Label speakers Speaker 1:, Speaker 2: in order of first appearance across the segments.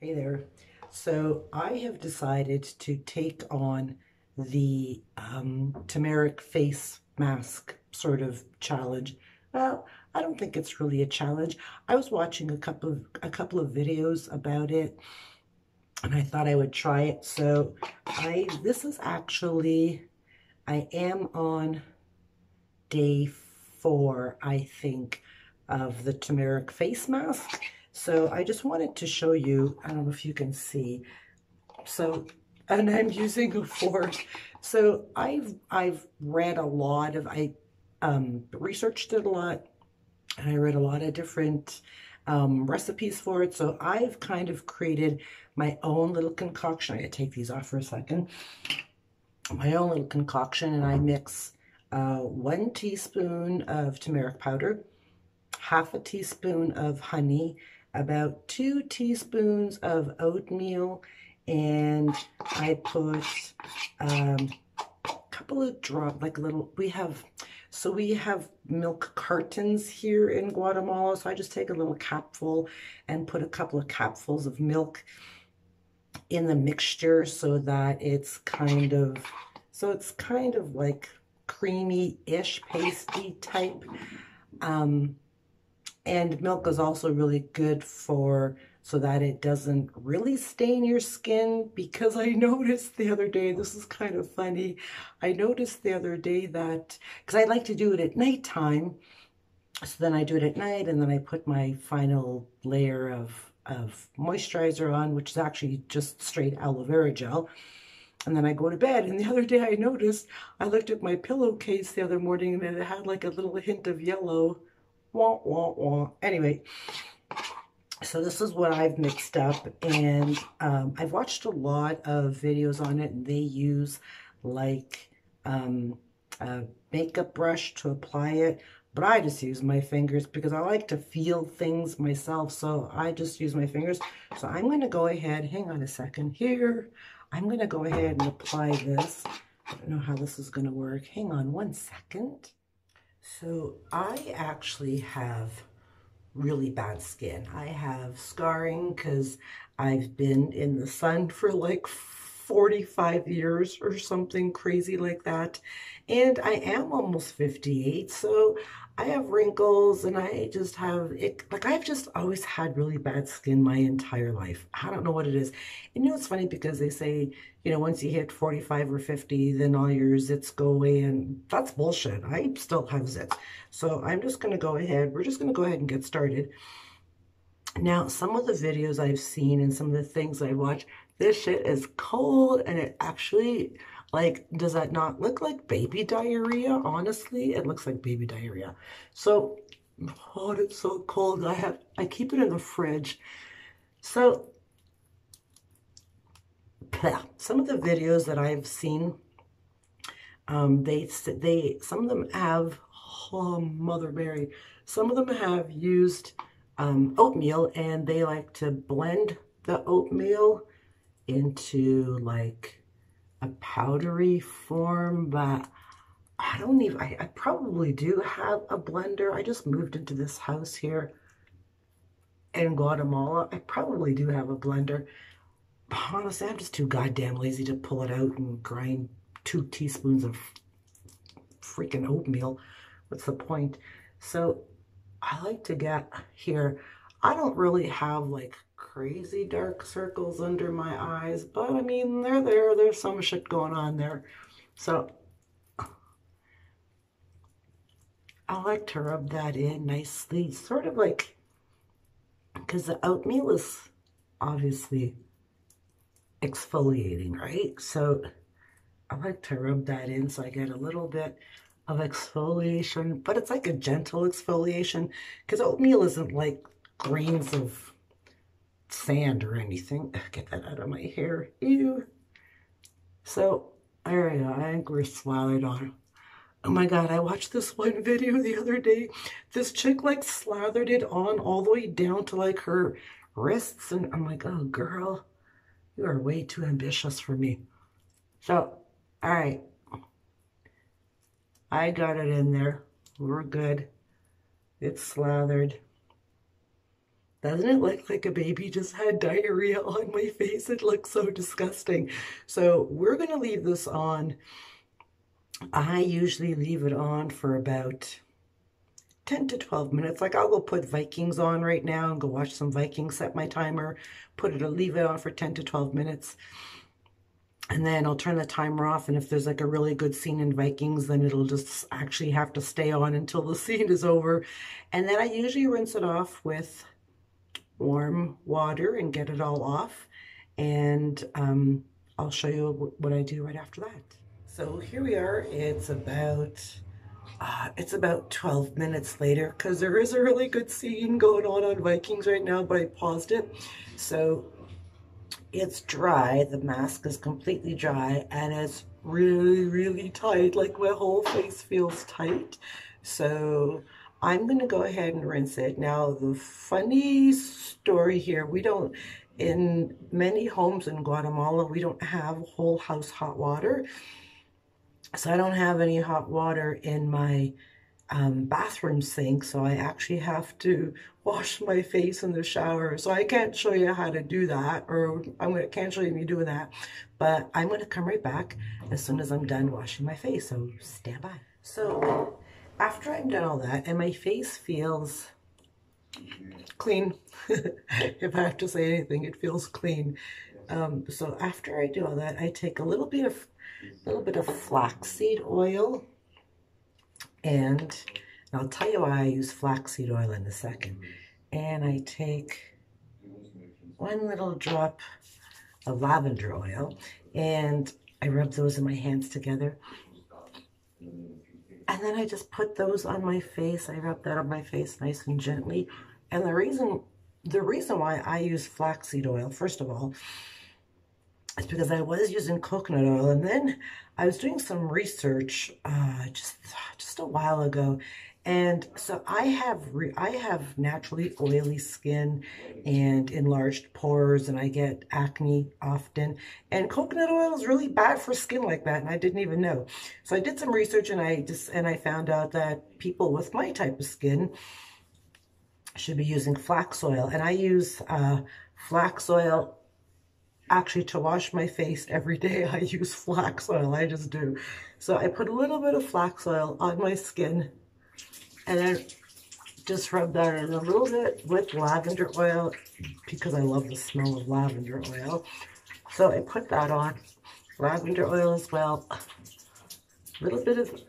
Speaker 1: Hey there. So I have decided to take on the turmeric face mask sort of challenge. Well, I don't think it's really a challenge. I was watching a couple of videos about it, and I thought I would try it. So this is actually, I am on day 4, I think, of the turmeric face mask. So I just wanted to show you, I don't know if you can see. So, and I'm using a fork. So I've read a lot of, I researched it a lot, and I read a lot of different recipes for it. So I've kind of created my own little concoction. I gotta take these off for a second. My own little concoction, and I mix 1 teaspoon of turmeric powder, half a teaspoon of honey, about 2 teaspoons of oatmeal, and I put a couple of drops, like little, we have milk cartons here in Guatemala, so I just take a little capful and put a couple of capfuls of milk in the mixture so that it's kind of, like creamy-ish, pasty type. And milk is also really good so that it doesn't really stain your skin, because I noticed the other day, this is kind of funny, I noticed the other day that, because I like to do it at nighttime, so then I do it at night, and then I put my final layer of moisturizer on, which is actually just straight aloe vera gel. And then I go to bed. And the other day I noticed, I looked at my pillowcase the other morning, and it had like a little hint of yellow. Wah, wah, wah. Anyway, so this is what I've mixed up. And I've watched a lot of videos on it, and they use like a makeup brush to apply it. But I just use my fingers because I like to feel things myself. So I just use my fingers. So I'm going to go ahead, hang on a second here. I'm going to go ahead and apply this. I don't know how this is going to work. Hang on one second. So I actually have really bad skin. I have scarring because I've been in the sun for like 45 years or something crazy like that. And I am almost 58, so I have wrinkles, and I just have it, like I've just always had really bad skin my entire life. I don't know what it is. And you know, it's funny because they say, you know, once you hit 45 or 50, then all your zits go away, and that's bullshit. I still have zits. So I'm just going to go ahead, we're just going to go ahead and get started. Now, some of the videos I've seen and some of the things I watch, this shit is cold, and it actually, like, does that not look like baby diarrhea? Honestly, it looks like baby diarrhea. So, oh, it's so cold. I keep it in the fridge. So, some of the videos that I've seen, some of them have, oh, Mother Mary, some of them have used oatmeal, and they like to blend the oatmeal into like a powdery form, but I probably do have a blender. I just moved into this house here in Guatemala. I probably do have a blender. But honestly, I'm just too goddamn lazy to pull it out and grind 2 teaspoons of freaking oatmeal. What's the point? So I like to get here. I don't really have like crazy dark circles under my eyes, but I mean, they're there. There's some shit going on there. So I like to rub that in nicely, sort of like, because the oatmeal is obviously exfoliating, right? So I like to rub that in so I get a little bit of exfoliation, but it's like a gentle exfoliation, because oatmeal isn't like grains of sand or anything. Get that out of my hair. Ew. So there we go. I think we're slathered on. Oh my God, I watched this one video the other day. This chick like slathered it on all the way down to like her wrists, and I'm like, oh girl, you are way too ambitious for me. So, all right. I got it in there. We're good. It's slathered. Doesn't it look like a baby just had diarrhea on my face? It looks so disgusting. So we're going to leave this on. I usually leave it on for about 10 to 12 minutes. Like I'll go put Vikings on right now and go watch some Vikings, set my timer, leave it on for 10 to 12 minutes. And then I'll turn the timer off, and if there's like a really good scene in Vikings, then it'll just actually have to stay on until the scene is over. And then I usually rinse it off with warm water and get it all off. And I'll show you what I do right after that. So here we are. It's about 12 minutes later, because there is a really good scene going on Vikings right now, but I paused it. So it's dry, the mask is completely dry, and it's really, really tight, like my whole face feels tight. So I'm gonna go ahead and rinse it. Now, the funny story here, in many homes in Guatemala, we don't have whole house hot water. So I don't have any hot water in my bathroom sink, so I actually have to wash my face in the shower. So I can't show you how to do that, or can't show you me doing that, but I'm going to come right back as soon as I'm done washing my face, so stand by. So after I'm done all that, and my face feels clean, if I have to say anything, it feels clean. So after I do all that, I take a little bit of flaxseed oil, and I'll tell you why I use flaxseed oil in a second. And I take one little drop of lavender oil, and I rub those in my hands together. And then I just put those on my face. I rub that on my face nice and gently. And the reason why I use flaxseed oil, first of all, is because I was using coconut oil, and then I was doing some research just a while ago, and so I have naturally oily skin and enlarged pores, and I get acne often, and coconut oil is really bad for skin like that, and I didn't even know. So I did some research, and I found out that people with my type of skin should be using flax oil, and I use flax oil. Actually, to wash my face every day, I use flax oil. I just do. So I put a little bit of flax oil on my skin, and then just rub that in a little bit with lavender oil, because I love the smell of lavender oil. So I put that on, lavender oil as well, a little bit of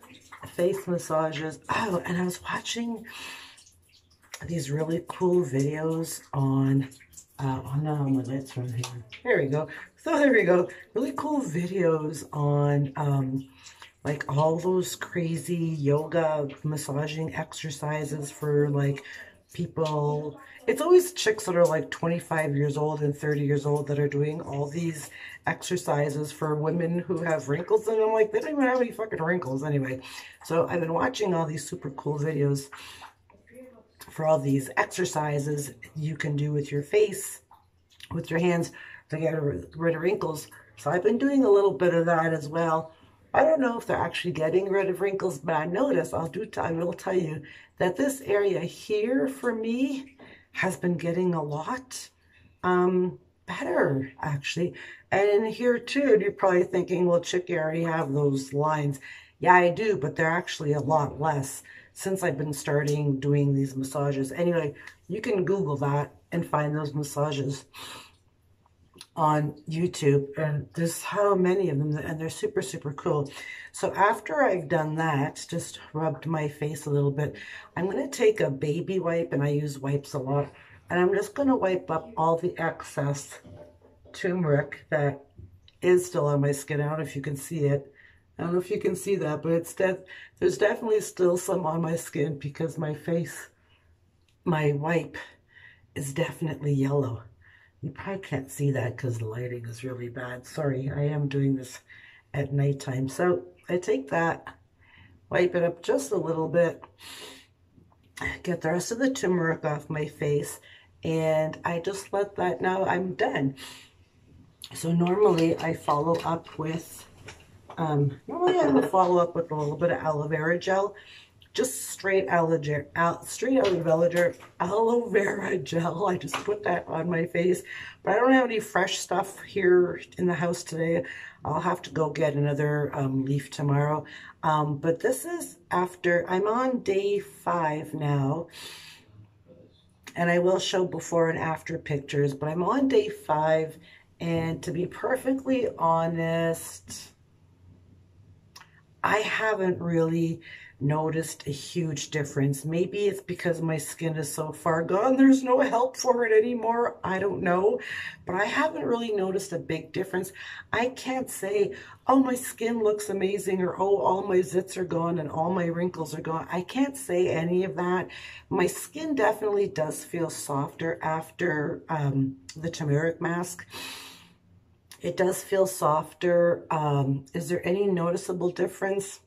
Speaker 1: face massages. Oh, and I was watching these really cool videos on my lights from here. There we go. So there we go. Really cool videos on like all those crazy yoga massaging exercises for like people. It's always chicks that are like 25 years old and 30 years old that are doing all these exercises for women who have wrinkles. And I'm like, they don't even have any fucking wrinkles anyway. So I've been watching all these super cool videos for all these exercises you can do with your face, with your hands, to get rid of wrinkles. So I've been doing a little bit of that as well. I don't know if they're actually getting rid of wrinkles, but I notice, I will tell you that this area here for me has been getting a lot better, actually. And in here too, you're probably thinking, well, chick, you already have those lines. Yeah, I do, but they're actually a lot less since I've been starting doing these massages. Anyway, you can Google that and find those massages on YouTube, and there's so many of them, and they're super, super cool. So after I've done that, just rubbed my face a little bit, I'm going to take a baby wipe, and I use wipes a lot, and I'm just going to wipe up all the excess turmeric that is still on my skin. I don't know if you can see it. I don't know if you can see that, but there's definitely still some on my skin, because my wipe is definitely yellow. You probably can't see that because the lighting is really bad. Sorry, I am doing this at nighttime. So I take that, wipe it up just a little bit, get the rest of the turmeric off my face, and I just let that, now I'm done. So normally I follow up with, a little bit of aloe vera gel, just straight aloe vera gel. I just put that on my face, but I don't have any fresh stuff here in the house today. I'll have to go get another leaf tomorrow. But this is after, I'm on day 5 now, and I will show before and after pictures, but I'm on day 5, and to be perfectly honest, I haven't really noticed a huge difference. Maybe it's because my skin is so far gone, there's no help for it anymore. I don't know, but I haven't really noticed a big difference. I can't say, oh, my skin looks amazing, or oh, all my zits are gone and all my wrinkles are gone. I can't say any of that. My skin definitely does feel softer after the turmeric mask. It does feel softer. Is there any noticeable difference?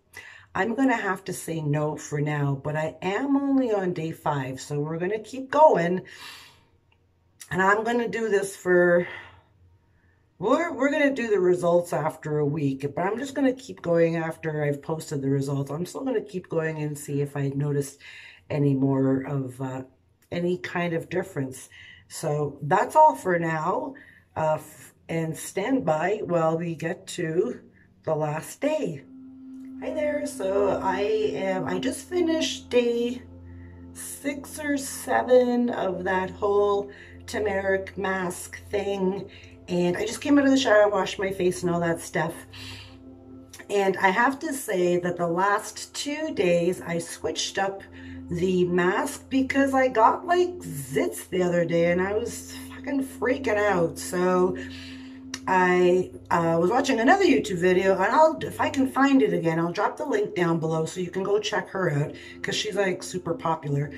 Speaker 1: I'm going to have to say no for now, but I am only on day 5, so we're going to keep going. And I'm going to do this for, we're going to do the results after a week, but I'm just going to keep going after I've posted the results. I'm still going to keep going and see if I noticed any more of any kind of difference. So that's all for now. And stand by while we get to the last day. Hi there. So I just finished day 6 or 7 of that whole turmeric mask thing, and I just came out of the shower, washed my face and all that stuff. And I have to say that the last 2 days I switched up the mask because I got like zits the other day and I was fucking freaking out. So I was watching another YouTube video, and if I can find it again, I'll drop the link down below so you can go check her out because she's like super popular.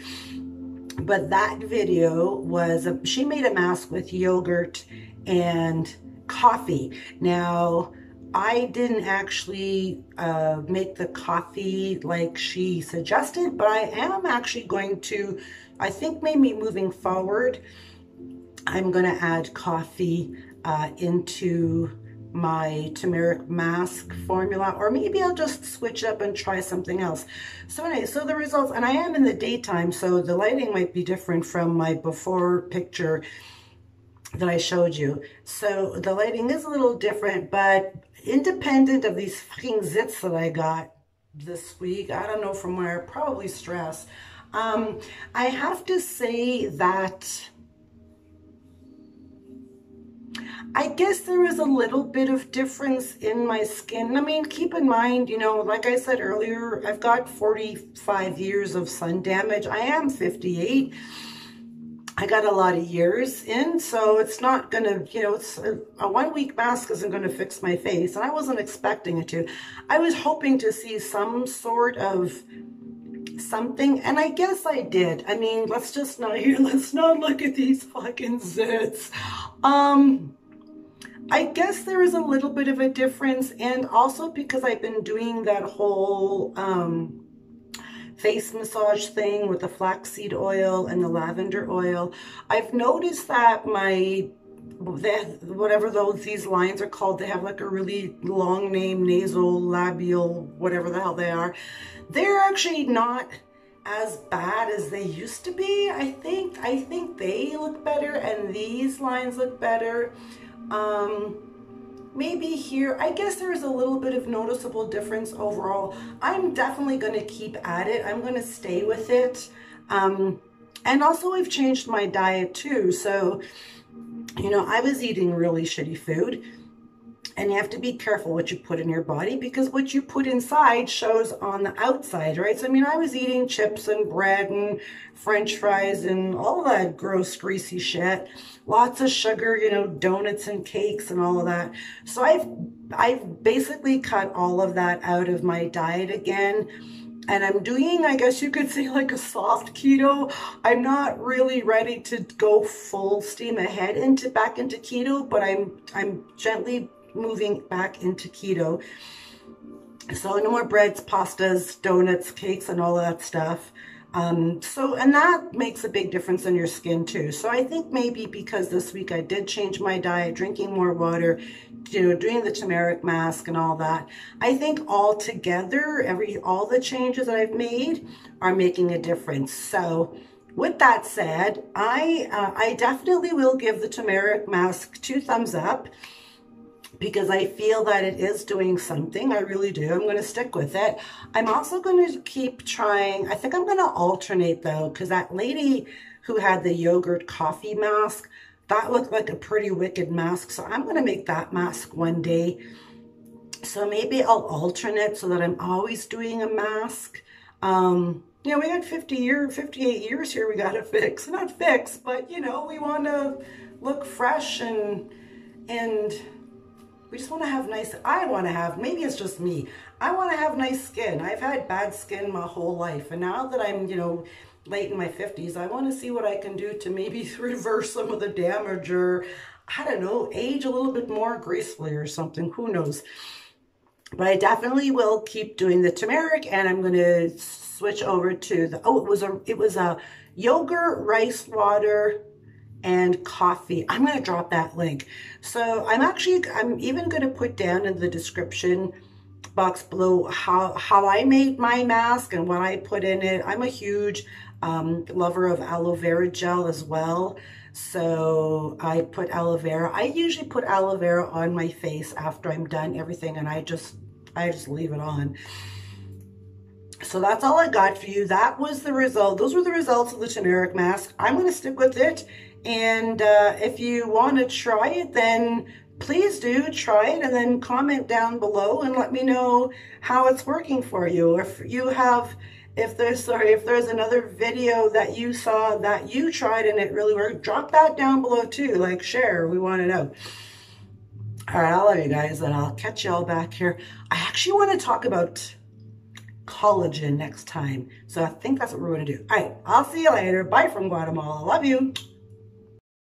Speaker 1: But that video was, she made a mask with yogurt and coffee. Now, I didn't actually make the coffee like she suggested, but I am actually going to, I think maybe moving forward, I'm going to add coffee into my turmeric mask formula, or maybe I'll just switch up and try something else. So anyway, so the results, and I am in the daytime, so the lighting might be different from my before picture that I showed you. So the lighting is a little different, but independent of these fucking zits that I got this week, I don't know from where, probably stress. I have to say that I guess there is a little bit of difference in my skin. I mean, keep in mind, you know, like I said earlier, I've got 45 years of sun damage. I am 58. I got a lot of years in, so it's not gonna, you know, it's a 1-week mask isn't gonna fix my face, and I wasn't expecting it to. I was hoping to see some sort of something, and I guess I did. I mean, let's not look at these fucking zits. I guess there is a little bit of a difference, and also because I've been doing that whole face massage thing with the flaxseed oil and the lavender oil, I've noticed that whatever these lines are called, they have like a really long name, nasal, labial, whatever the hell they are. They're actually not as bad as they used to be. I think they look better, and these lines look better. Maybe here, I guess there is a little bit of noticeable difference overall. I'm definitely going to keep at it. I'm going to stay with it. And also I've changed my diet too. So, you know, I was eating really shitty food, and you have to be careful what you put in your body, because what you put inside shows on the outside, right? So, I mean, I was eating chips and bread and French fries and all that gross, greasy shit. Lots of sugar, you know, donuts and cakes and all of that. So I've basically cut all of that out of my diet again. And I'm doing, I guess you could say, like a soft keto. I'm not really ready to go full steam ahead back into keto, but I'm gently moving back into keto. So no more breads, pastas, donuts, cakes, and all that stuff. And that makes a big difference in your skin too. So I think maybe because this week I did change my diet, drinking more water, doing the turmeric mask and all that, I think all together, all the changes that I've made are making a difference. So with that said, I definitely will give the turmeric mask 2 thumbs up, because I feel that it is doing something. I really do. I'm going to stick with it. I'm also going to keep trying. I think I'm going to alternate though, because that lady who had the yogurt coffee mask, that looked like a pretty wicked mask. So I'm going to make that mask one day. So maybe I'll alternate so that I'm always doing a mask. You know, we got 58 years here we got to fix. Not fix, but you know, we want to look fresh and we just want to have maybe it's just me, I want to have nice skin. I've had bad skin my whole life, and now that I'm, you know, late in my 50s, I want to see what I can do to maybe reverse some of the damage, or I don't know, age a little bit more gracefully or something, who knows. But I definitely will keep doing the turmeric, and I'm going to switch over to the, it was a yogurt, rice water, and coffee. I'm going to drop that link. So I'm even going to put down in the description box below how I made my mask and what I put in it. I'm a huge lover of aloe vera gel as well. So I put aloe vera. I usually put aloe vera on my face after I'm done everything, and I just leave it on. So that's all I got for you. That was the result. Those were the results of the turmeric mask. I'm going to stick with it. And if you want to try it, then please do try it, and then comment down below and let me know how it's working for you. Or if there's another video that you saw that you tried and it really worked, drop that down below too. Like, share. We want to know. All right, I love you guys, and I'll catch you all back here. I actually want to talk about collagen next time. So I think that's what we're going to do. All right, I'll see you later. Bye from Guatemala. Love you.